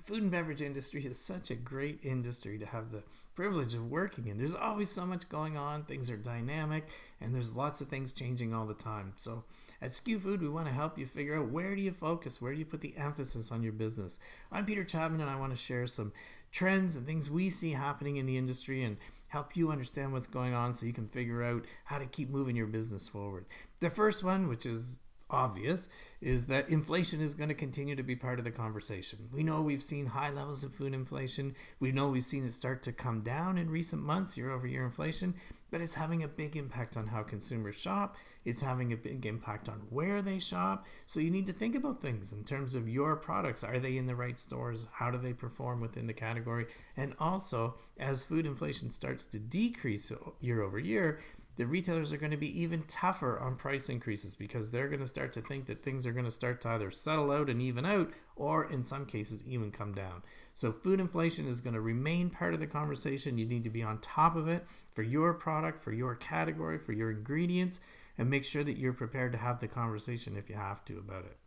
food and beverage industry is such a great industry to have the privilege of working in. There's always so much going on, things are dynamic, and there's lots of things changing all the time. So at SKUFood, we want to help you figure out where do you focus, where do you put the emphasis on your business. I'm Peter Chapman, and I want to share some trends and things we see happening in the industry and help you understand what's going on so you can figure out how to keep moving your business forward. The first one, which is obvious, is that inflation is going to continue to be part of the conversation. We know we've seen high levels of food inflation. We know we've seen it start to come down in recent months, year over year inflation, but it's having a big impact on how consumers shop. It's having a big impact on where they shop. So you need to think about things in terms of your products. Are they in the right stores? How do they perform within the category? And also, as food inflation starts to decrease year over year, the retailers are going to be even tougher on price increases because they're going to start to think that things are going to start to either settle out and even out, or in some cases even come down. So food inflation is going to remain part of the conversation. You need to be on top of it for your product, for your category, for your ingredients, and make sure that you're prepared to have the conversation if you have to about it.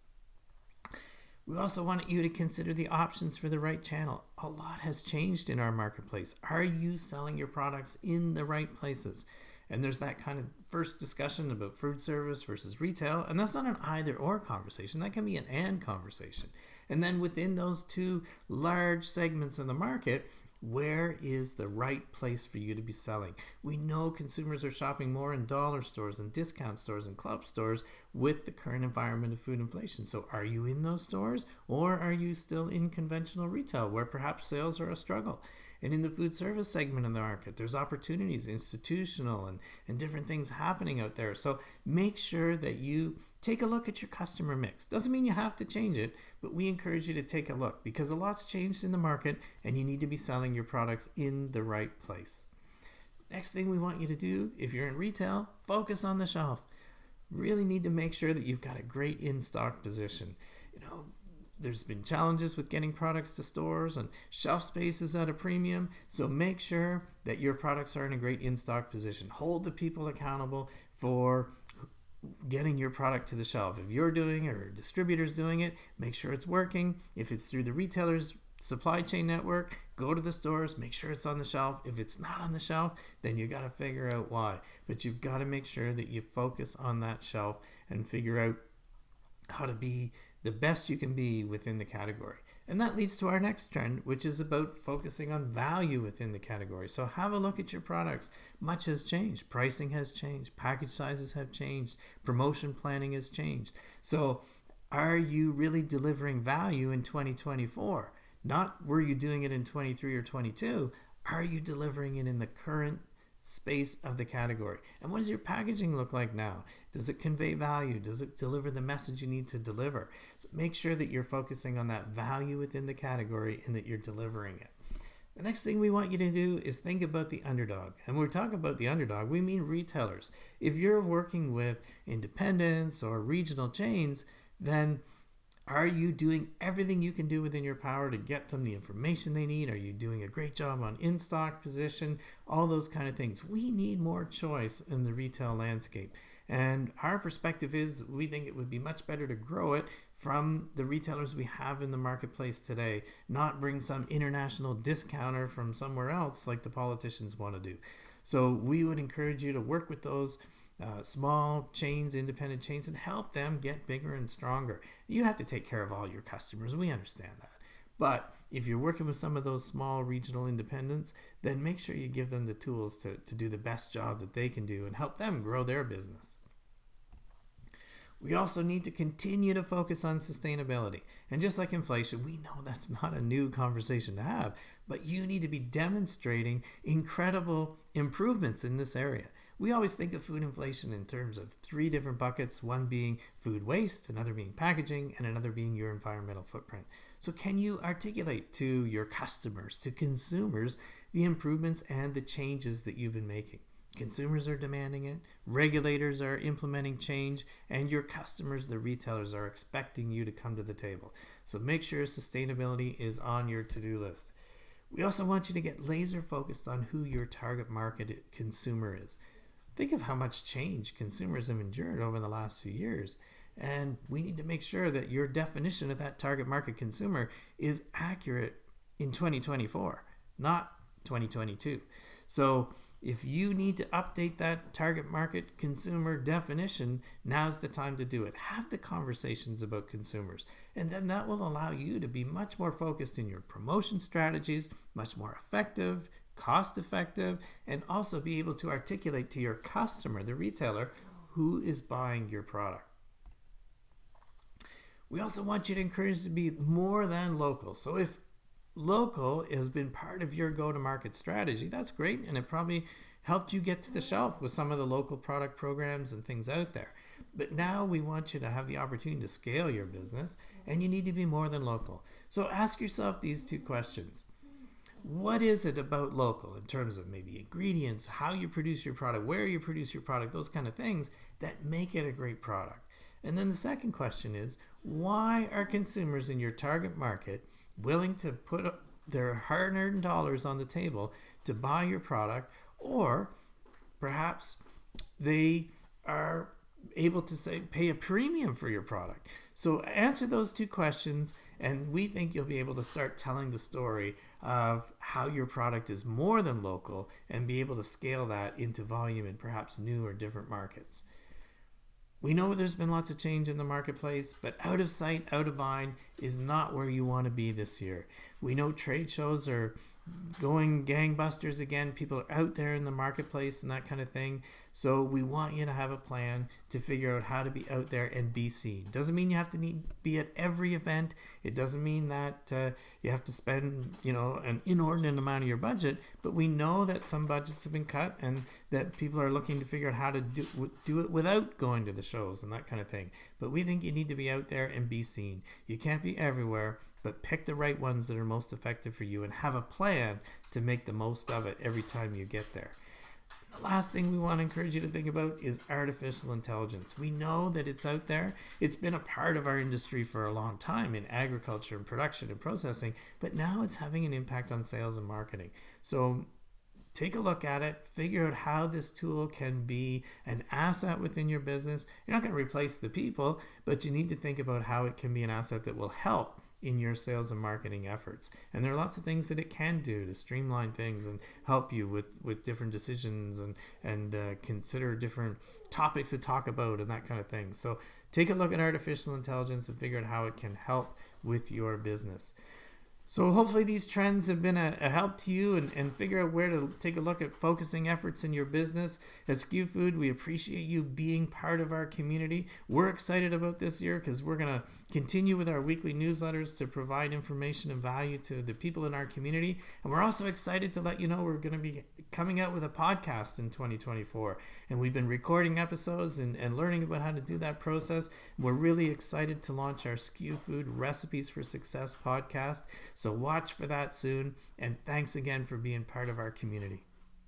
We also want you to consider the options for the right channel. A lot has changed in our marketplace. Are you selling your products in the right places? And there's that kind of first discussion about food service versus retail. And that's not an either or conversation. That can be an and conversation. And then within those two large segments in the market, where is the right place for you to be selling? We know consumers are shopping more in dollar stores and discount stores and club stores with the current environment of food inflation. So are you in those stores, or are you still in conventional retail where perhaps sales are a struggle? And in the food service segment of the market, there's opportunities, institutional and different things happening out there. So make sure that you take a look at your customer mix. Doesn't mean you have to change it, but we encourage you to take a look because a lot's changed in the market and you need to be selling your products in the right place. Next thing we want you to do, if you're in retail, focus on the shelf. Really need to make sure that you've got a great in-stock position. There's been challenges with getting products to stores and shelf space is at a premium. So make sure that your products are in a great in-stock position. Hold the people accountable for getting your product to the shelf. If you're doing it or a distributor's doing it, make sure it's working. If it's through the retailer's supply chain network, go to the stores, make sure it's on the shelf. If it's not on the shelf, then you got to figure out why. But you've got to make sure that you focus on that shelf and figure out how to be the best you can be within the category. And that leads to our next trend, which is about focusing on value within the category. So have a look at your products. Much has changed. Pricing has changed. Package sizes have changed. Promotion planning has changed. So are you really delivering value in 2024? Not were you doing it in 23 or 22. Are you delivering it in the current space of the category? And what does your packaging look like now? Does it convey value? Does it deliver the message you need to deliver? So make sure that you're focusing on that value within the category and that you're delivering it. The next thing we want you to do is think about the underdog. And when we talk about the underdog, we mean retailers. If you're working with independents or regional chains, then are you doing everything you can do within your power to get them the information they need? Are you doing a great job on in-stock position? All those kind of things. We need more choice in the retail landscape. And our perspective is we think it would be much better to grow it from the retailers we have in the marketplace today, not bring some international discounter from somewhere else like the politicians want to do. So we would encourage you to work with those small chains, independent chains, and help them get bigger and stronger. You have to take care of all your customers. We understand that. But if you're working with some of those small regional independents, then make sure you give them the tools to do the best job that they can do and help them grow their business. We also need to continue to focus on sustainability. And just like inflation, we know that's not a new conversation to have, but you need to be demonstrating incredible improvements in this area. We always think of food inflation in terms of three different buckets, one being food waste, another being packaging, and another being your environmental footprint. So can you articulate to your customers, to consumers, the improvements and the changes that you've been making? Consumers are demanding it, regulators are implementing change, and your customers, the retailers, are expecting you to come to the table. So make sure sustainability is on your to-do list. We also want you to get laser focused on who your target market consumer is. Think of how much change consumers have endured over the last few years. And we need to make sure that your definition of that target market consumer is accurate in 2024, not 2022. So if you need to update that target market consumer definition, now's the time to do it. Have the conversations about consumers. And then that will allow you to be much more focused in your promotion strategies, much more effective, cost effective, and also be able to articulate to your customer, the retailer, who is buying your product. We also want you to encourage to be more than local. So if local has been part of your go-to-market strategy, that's great, and it probably helped you get to the shelf with some of the local product programs and things out there. But now we want you to have the opportunity to scale your business, and you need to be more than local. So ask yourself these two questions. What is it about local in terms of maybe ingredients, how you produce your product, where you produce your product, those kind of things that make it a great product? And then the second question is, why are consumers in your target market willing to put their hard-earned dollars on the table to buy your product, or perhaps they are able to pay a premium for your product? So answer those two questions, and we think you'll be able to start telling the story of how your product is more than local and be able to scale that into volume in perhaps new or different markets. We know there's been lots of change in the marketplace, but out of sight, out of mind is not where you want to be this year. We know trade shows are going gangbusters again. People are out there in the marketplace and that kind of thing. So we want you to have a plan to figure out how to be out there and be seen. Doesn't mean you have to be at every event. It doesn't mean that you have to spend an inordinate amount of your budget. But we know that some budgets have been cut and that people are looking to figure out how to do it without going to the shows and that kind of thing. But we think you need to be out there and be seen. You can't be everywhere, but pick the right ones that are most effective for you and have a plan to make the most of it every time you get there. The last thing we want to encourage you to think about is artificial intelligence. We know that it's out there. It's been a part of our industry for a long time in agriculture and production and processing, but now it's having an impact on sales and marketing. So take a look at it, figure out how this tool can be an asset within your business. You're not going to replace the people, but you need to think about how it can be an asset that will help in your sales and marketing efforts. And there are lots of things that it can do to streamline things and help you with different decisions and consider different topics to talk about and that kind of thing. So take a look at artificial intelligence and figure out how it can help with your business. So hopefully these trends have been a help to you and figure out where to take a look at focusing efforts in your business. At SKUFood, we appreciate you being part of our community. We're excited about this year because we're going to continue with our weekly newsletters to provide information and value to the people in our community. And we're also excited to let you know we're going to be coming out with a podcast in 2024. And we've been recording episodes and learning about how to do that process. We're really excited to launch our SKUFood Recipes for Success podcast. So watch for that soon, and thanks again for being part of our community.